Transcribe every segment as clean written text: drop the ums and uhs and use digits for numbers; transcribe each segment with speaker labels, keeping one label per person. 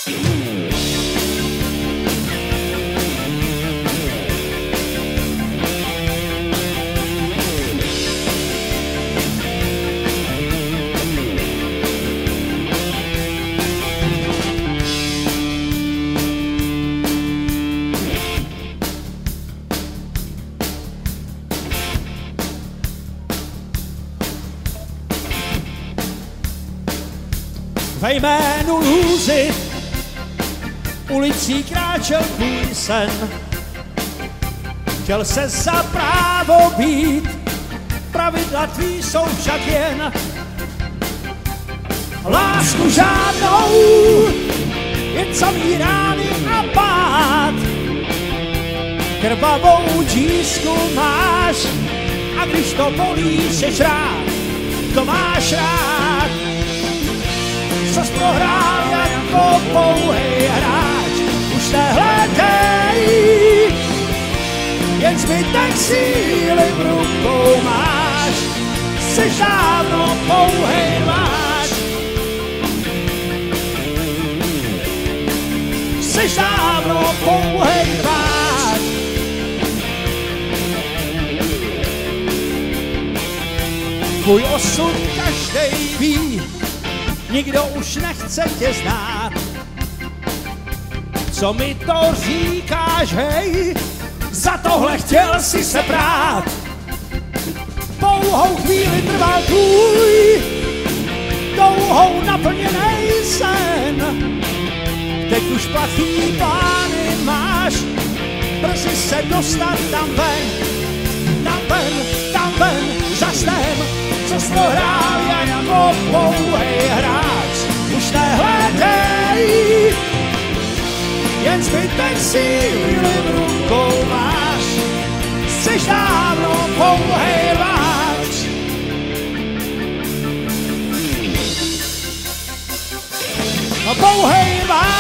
Speaker 1: Ve jménu lůzy ulicí kráčel tvůj sen. Chtěl se za právo být, pravidla tvý jsou však jen lásku žádnou, jen samý rány a pád. Krvavou džísku máš a když to bolí, seš rád, to máš rád. Zas prohrál jako pouhej hráč, už nehledej, jen zbytek síly v rukou máš, seš dávno pouhej rváč. Seš dávno pouhej rváč. Tvůj osud každej ví, nikdo už nechce tě znát. Co mi to říkáš, hej, za tohle chtěl si se prát. Pouhou chvíli trval tvůj touhou naplněnej sen. Teď už platý plány máš, brzy se dostat tam ven, za snem, co jsi prohrál jako pouhej hráč. Už nehledej, jen zbytek síly v rukou máš, seš dávno pouhej rváč. Pouhej rváč.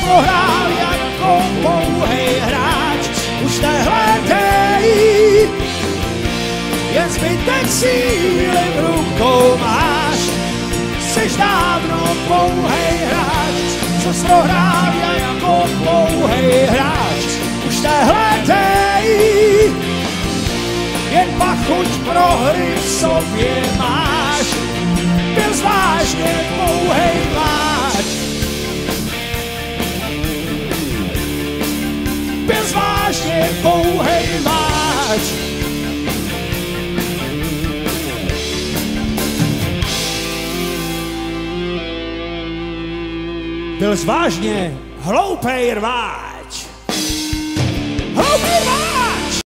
Speaker 1: Prohrál jako pouhej hráč, už nehledej, jen zbytek síly v rukou máš, seš dávno pouhej hráč, co jsi prohrál jako pouhej hráč, už nehledej, jen pachuť prohry v sobě máš, byl zvážně pouhej hráč. Byl zvážně pouhej máč. Byl zvážně hloupej rváč. Hloupej!